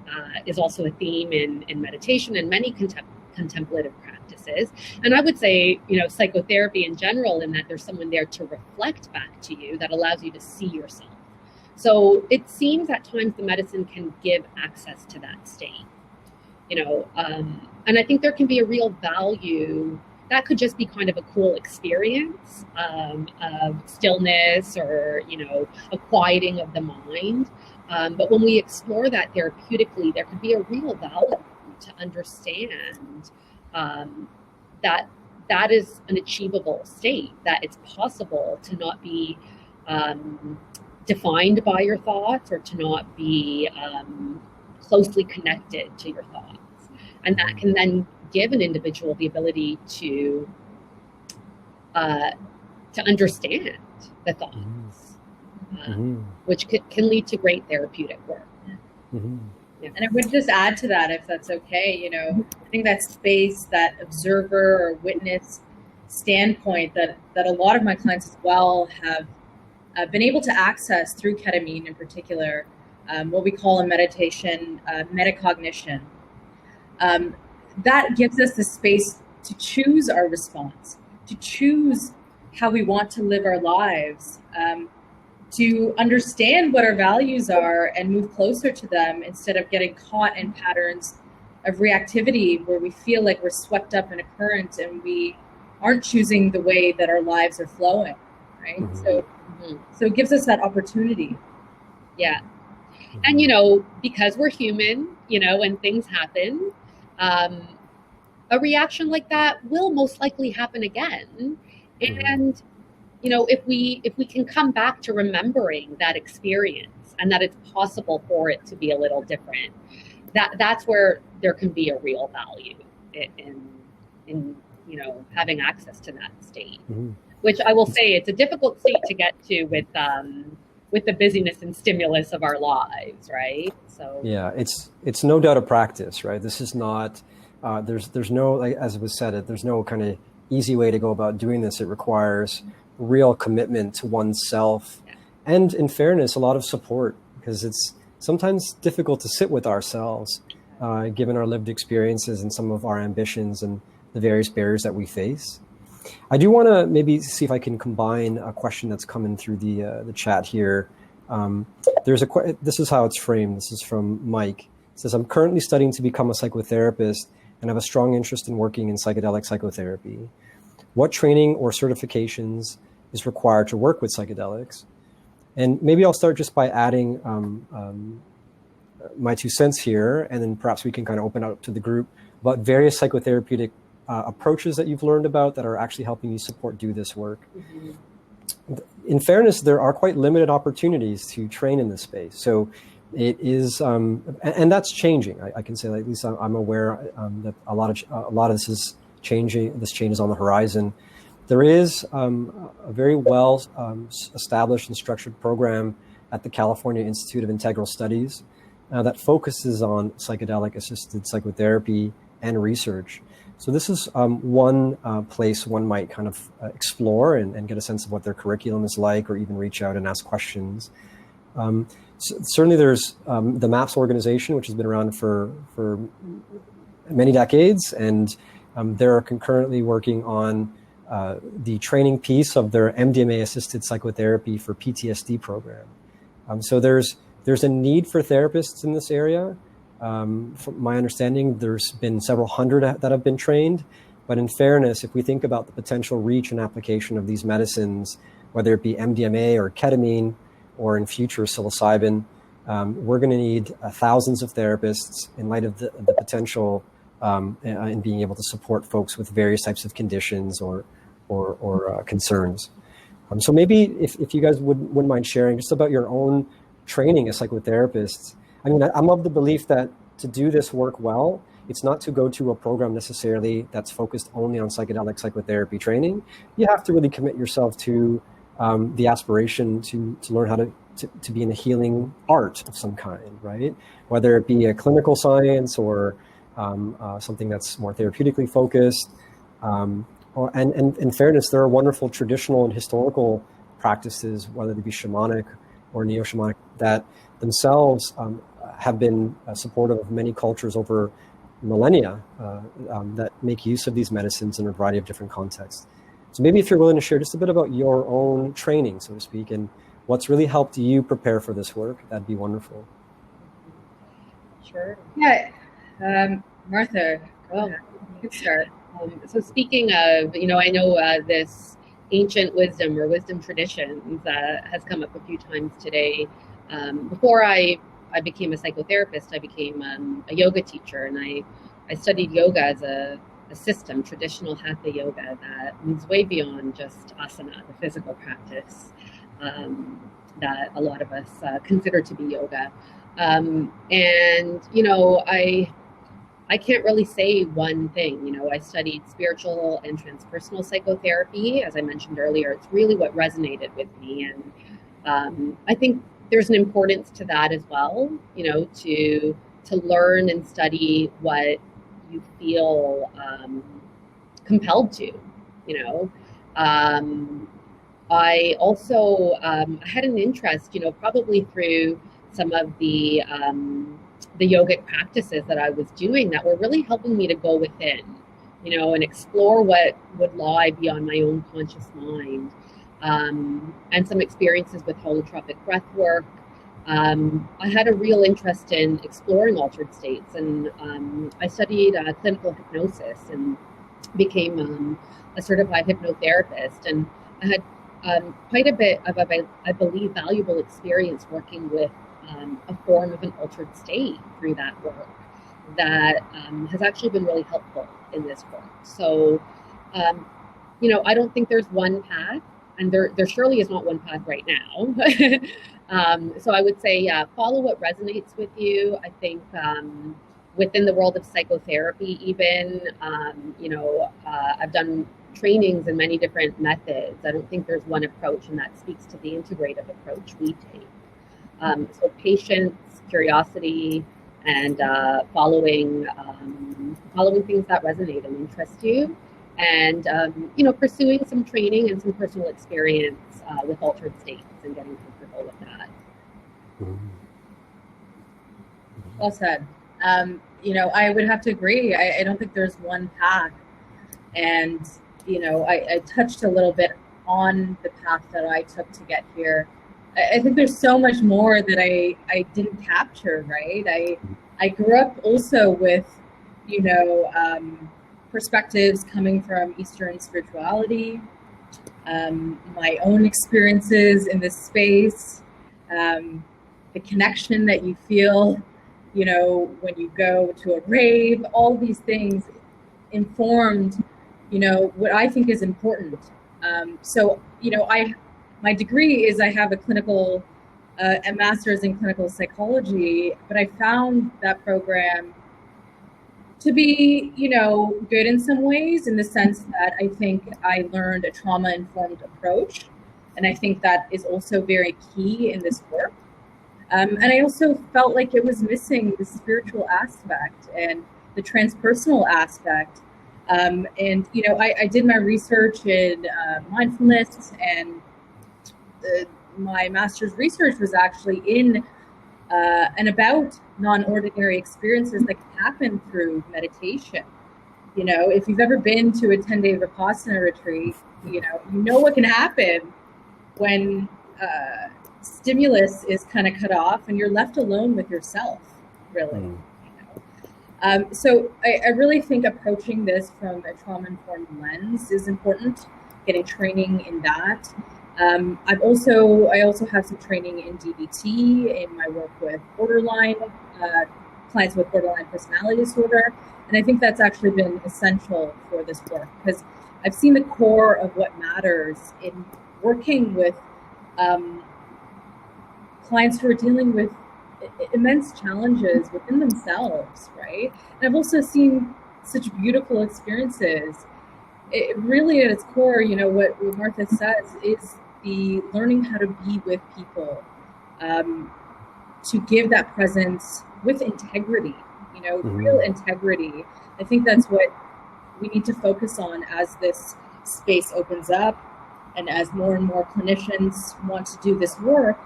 is also a theme in meditation and many contemplative practices. And I would say, psychotherapy in general, in that there's someone there to reflect back to you that allows you to see yourself. So it seems at times the medicine can give access to that state, and I think there can be a real value. That could just be kind of a cool experience of stillness or, a quieting of the mind. But when we explore that therapeutically, there could be a real value to understand that is an achievable state, that it's possible to not be defined by your thoughts, or to not be closely connected to your thoughts. And that can then give an individual the ability to understand the thoughts, which can lead to great therapeutic work. Mm-hmm. Yeah. And I would just add to that, if that's okay, I think that space, that observer or witness standpoint that a lot of my clients as well have been able to access through ketamine in particular, what we call in meditation, metacognition. That gives us the space to choose our response, to choose how we want to live our lives, to understand what our values are and move closer to them, instead of getting caught in patterns of reactivity where we feel like we're swept up in a current and we aren't choosing the way that our lives are flowing, right? Mm-hmm. So it gives us that opportunity. Yeah. And, because we're human, when things happen, a reaction like that will most likely happen again. And, if we can come back to remembering that experience and that it's possible for it to be a little different, that's where there can be a real value in having access to that state, which I will say it's a difficult state to get to with the busyness and stimulus of our lives, right? So yeah, it's no doubt a practice, right? This is not there's no, like, as it was said, there's no kind of easy way to go about doing this. It requires real commitment to oneself, and in fairness, a lot of support, because it's sometimes difficult to sit with ourselves, given our lived experiences and some of our ambitions and the various barriers that we face. I do want to maybe see if I can combine a question that's coming through the chat here. This is how it's framed. This is from Mike. It says, I'm currently studying to become a psychotherapist and have a strong interest in working in psychedelic psychotherapy. What training or certifications is required to work with psychedelics? And maybe I'll start just by adding my 2 cents here, and then perhaps we can kind of open up to the group about various psychotherapeutic approaches that you've learned about that are actually helping you do this work. Mm-hmm. In fairness, there are quite limited opportunities to train in this space. So it is, and that's changing. I can say, at least I'm aware that a lot of this is changing. This change is on the horizon. There is a very well established and structured program at the California Institute of Integral Studies that focuses on psychedelic-assisted psychotherapy and research. So this is one place one might kind of explore and get a sense of what their curriculum is like, or even reach out and ask questions. Certainly there's the MAPS organization, which has been around for many decades, and they're concurrently working on the training piece of their MDMA-assisted psychotherapy for PTSD program. So there's a need for therapists in this area. From my understanding, there's been several hundred that have been trained. But in fairness, if we think about the potential reach and application of these medicines, whether it be MDMA or ketamine, or in future psilocybin, we're going to need thousands of therapists in light of the potential in being able to support folks with various types of conditions or concerns. So maybe if you guys wouldn't mind sharing just about your own training as psychotherapists. I mean, I'm of the belief that to do this work well, it's not to go to a program necessarily that's focused only on psychedelic psychotherapy training. You have to really commit yourself to the aspiration to learn how to be in a healing art of some kind, right? Whether it be a clinical science or something that's more therapeutically focused. And in fairness, there are wonderful traditional and historical practices, whether they be shamanic or neo-shamanic, that themselves have been supportive of many cultures over millennia that make use of these medicines in a variety of different contexts. So maybe if you're willing to share just a bit about your own training, so to speak, and what's really helped you prepare for this work, that'd be wonderful. Sure. Yeah. Martha, well, you could start. So speaking of, I know this ancient wisdom or wisdom traditions has come up a few times today. Before I became a psychotherapist, I became a yoga teacher, and I studied yoga as a system, traditional hatha yoga that moves way beyond just asana, the physical practice that a lot of us consider to be yoga. And, I can't really say one thing. I studied spiritual and transpersonal psychotherapy. As I mentioned earlier, it's really what resonated with me. And I think there's an importance to that as well, to learn and study what you feel compelled to, I also had an interest, probably through some of the yogic practices that I was doing that were really helping me to go within, and explore what would lie beyond my own conscious mind. And some experiences with holotropic breath work. I had a real interest in exploring altered states, and I studied clinical hypnosis and became a certified hypnotherapist. And I had quite a bit of, I believe, valuable experience working with a form of an altered state through that work that has actually been really helpful in this work. So, I don't think there's one path, and there surely is not one path right now. So I would say, follow what resonates with you. I think within the world of psychotherapy, even, I've done trainings in many different methods. I don't think there's one approach, and that speaks to the integrative approach we take. So patience, curiosity, and following things that resonate and interest you. and pursuing some training and some personal experience with altered states and getting comfortable with that. Well said. I would have to agree. I don't think there's one path. And, I touched a little bit on the path that I took to get here. I think there's so much more that I didn't capture, right? I grew up also with, perspectives coming from Eastern spirituality, my own experiences in this space, the connection that you feel, when you go to a rave, all these things informed, what I think is important. My degree is I have a master's in clinical psychology, but I found that program to be, good in some ways, in the sense that I think I learned a trauma-informed approach. And I think that is also very key in this work. And I also felt like it was missing the spiritual aspect and the transpersonal aspect. I did my research in mindfulness, and my master's research was actually in and about non-ordinary experiences that can happen through meditation. If you've ever been to a 10-day Vipassana retreat, you know what can happen when stimulus is kind of cut off and you're left alone with yourself, really. So I really think approaching this from a trauma-informed lens is important, getting training in that. I also have some training in DBT in my work with clients with borderline personality disorder. And I think that's actually been essential for this work, because I've seen the core of what matters in working with clients who are dealing with immense challenges within themselves, right? And I've also seen such beautiful experiences. It really, at its core, what Martha says is the learning how to be with people, to give that presence with integrity, real integrity. I think that's what we need to focus on as this space opens up, and as more and more clinicians want to do this work.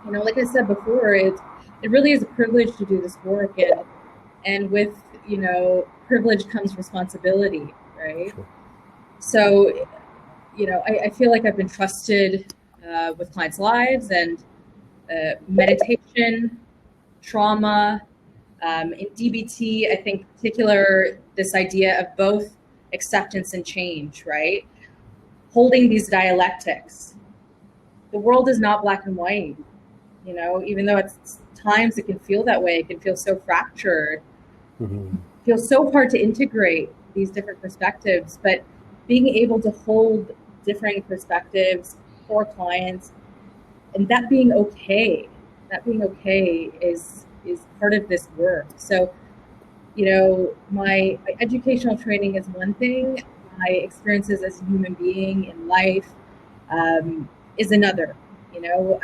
Like I said before, it really is a privilege to do this work, and with privilege comes responsibility, right? Sure. So, I feel like I've been trusted with clients' lives, and meditation, trauma, in DBT, I think in particular this idea of both acceptance and change, right? Holding these dialectics. The world is not black and white, even though at times it can feel that way. It can feel so fractured, feels so hard to integrate these different perspectives, but being able to hold differing perspectives for clients, and that being okay is part of this work. So, my educational training is one thing, my experiences as a human being in life is another.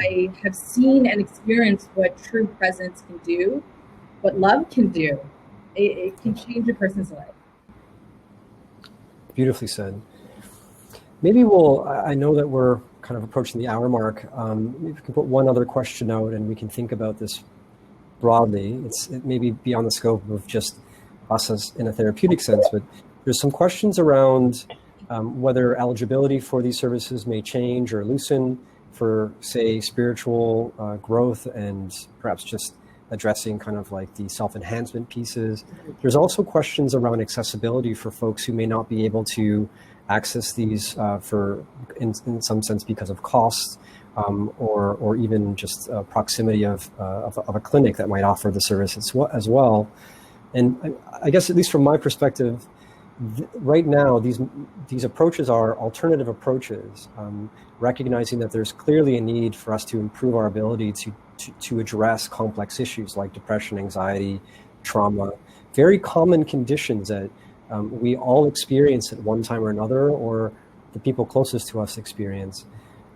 I have seen and experienced what true presence can do, what love can do. It can change a person's life. Beautifully said. Maybe I know that we're kind of approaching the hour mark. Maybe we can put one other question out and we can think about this broadly. It may be beyond the scope of just us as in a therapeutic sense, but there's some questions around whether eligibility for these services may change or loosen for, say, spiritual growth, and perhaps just addressing kind of like the self-enhancement pieces. There's also questions around accessibility for folks who may not be able to access these in some sense because of cost, or even just proximity of a clinic that might offer the service as well. And I guess, at least from my perspective, right now, these approaches are alternative approaches, recognizing that there's clearly a need for us to improve our ability to address complex issues like depression, anxiety, trauma, very common conditions that we all experience at one time or another, or the people closest to us experience.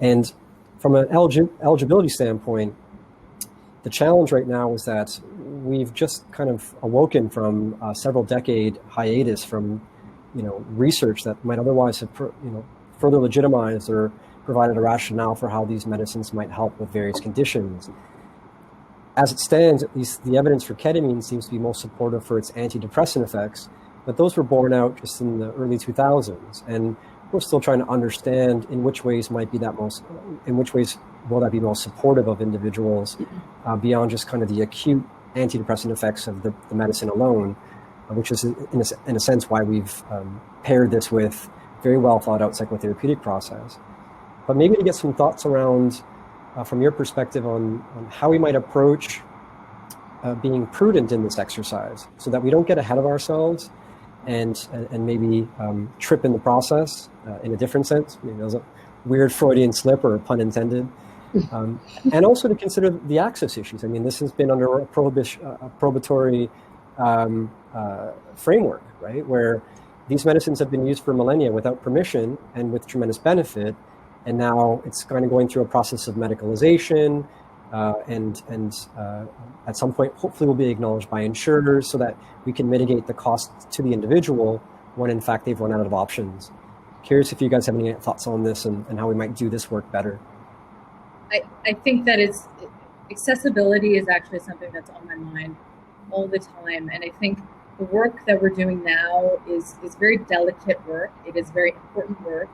And from an eligibility standpoint, the challenge right now is that we've just kind of awoken from a several decade hiatus from research that might otherwise have further legitimized or provided a rationale for how these medicines might help with various conditions. As it stands, at least the evidence for ketamine seems to be most supportive for its antidepressant effects, but those were borne out just in the early 2000s, and we're still trying to understand in which ways will that be most supportive of individuals beyond just kind of the acute antidepressant effects of the medicine alone, which is in a sense why we've paired this with very well thought out psychotherapeutic process. But maybe to get some thoughts around, from your perspective, on how we might approach being prudent in this exercise so that we don't get ahead of ourselves and maybe trip in the process in a different sense. There's a weird Freudian slip, or a pun intended. And also to consider the access issues. I mean, this has been under a probatory framework, right, where these medicines have been used for millennia without permission and with tremendous benefit. And now it's kind of going through a process of medicalization, and at some point, hopefully, will be acknowledged by insurers so that we can mitigate the cost to the individual when, in fact, they've run out of options. Curious if you guys have any thoughts on this and how we might do this work better. I think that accessibility is actually something that's on my mind all the time, and I think the work that we're doing now is very delicate work. It is very important work.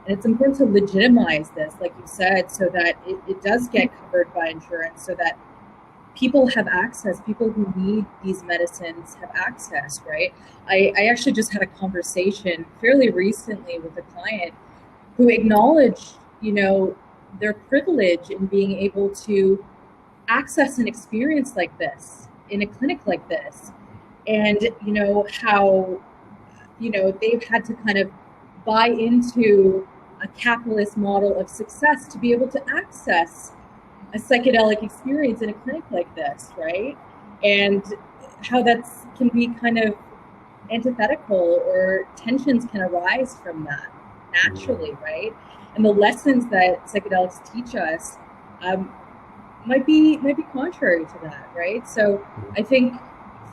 And it's important to legitimize this, like you said, so that it does get covered by insurance, so that people have access, people who need these medicines have access, right? I actually just had a conversation fairly recently with a client who acknowledged, their privilege in being able to access an experience like this in a clinic like this. And, how, they've had to kind of buy into a capitalist model of success to be able to access a psychedelic experience in a clinic like this, right? And how that can be kind of antithetical, or tensions can arise from that naturally, right? And the lessons that psychedelics teach us might be contrary to that, right? So I think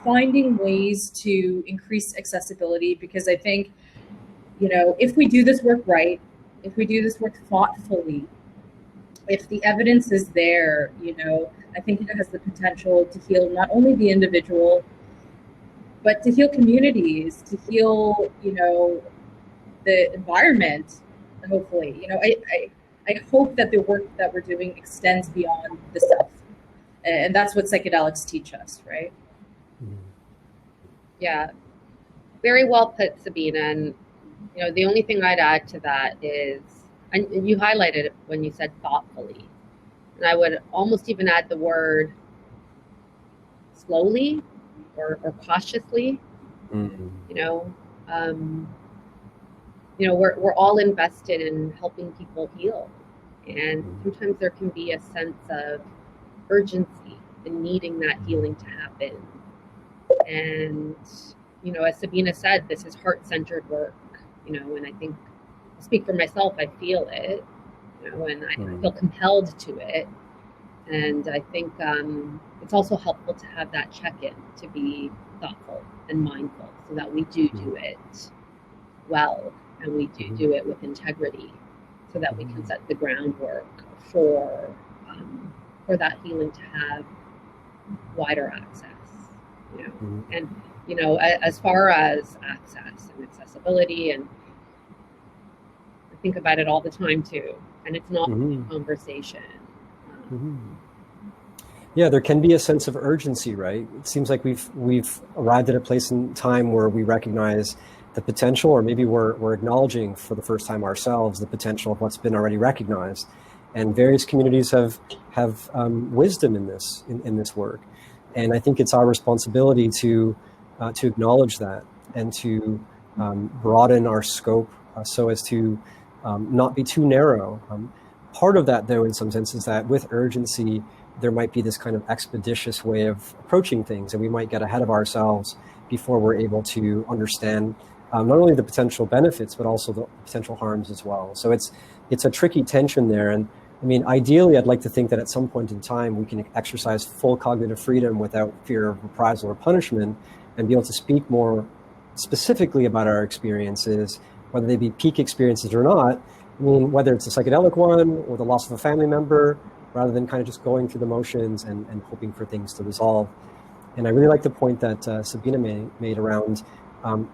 finding ways to increase accessibility, because I think, if we do this work right, if we do this work thoughtfully, if the evidence is there, I think it has the potential to heal not only the individual, but to heal communities, to heal, the environment, hopefully. I hope that the work that we're doing extends beyond the self. And that's what psychedelics teach us, right? Yeah, very well put, Sabina. And the only thing I'd add to that is, and you highlighted it when you said thoughtfully, and I would almost even add the word slowly or cautiously. We're all invested in helping people heal, and sometimes there can be a sense of urgency in needing that healing to happen. And as Sabina said, this is heart-centered work. And I think, I speak for myself, I feel it, and I feel compelled to it. And I think it's also helpful to have that check-in, to be thoughtful and mindful, so that we do it well, and we do it with integrity, so that we can set the groundwork for that healing to have wider access. And as far as access and accessibility, and I think about it all the time too, and it's not a conversation. Yeah, there can be a sense of urgency, right? It seems like we've arrived at a place in time where we recognize the potential, or maybe we're acknowledging for the first time ourselves the potential of what's been already recognized. And various communities have wisdom in this work. And I think it's our responsibility to acknowledge that, and to broaden our scope so as to not be too narrow. Part of that, though, in some sense, is that with urgency, there might be this kind of expeditious way of approaching things, and we might get ahead of ourselves before we're able to understand not only the potential benefits, but also the potential harms as well. So it's a tricky tension there. And I mean, ideally, I'd like to think that at some point in time, we can exercise full cognitive freedom without fear of reprisal or punishment, and be able to speak more specifically about our experiences, whether they be peak experiences or not. I mean, whether it's a psychedelic one or the loss of a family member, rather than kind of just going through the motions and hoping for things to resolve. And I really like the point that Sabina made around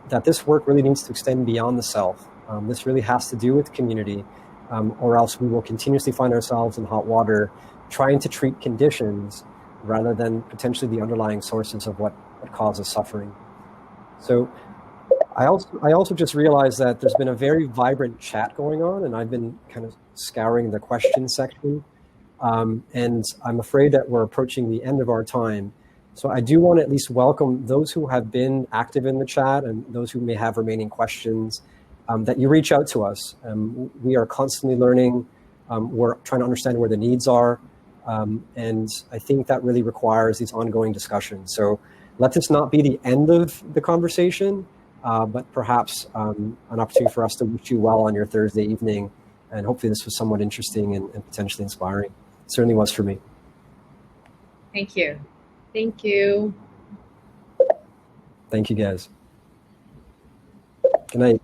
that this work really needs to extend beyond the self. This really has to do with community, or else we will continuously find ourselves in hot water trying to treat conditions rather than potentially the underlying sources of what causes suffering. So I also just realized that there's been a very vibrant chat going on, and I've been kind of scouring the question section. And I'm afraid that we're approaching the end of our time. So I do want to at least welcome those who have been active in the chat and those who may have remaining questions, that you reach out to us. We are constantly learning. We're trying to understand where the needs are. And I think that really requires these ongoing discussions. So let this not be the end of the conversation, but perhaps an opportunity for us to wish you well on your Thursday evening. And hopefully this was somewhat interesting and potentially inspiring. It certainly was for me. Thank you. Thank you. Thank you, guys. Good night.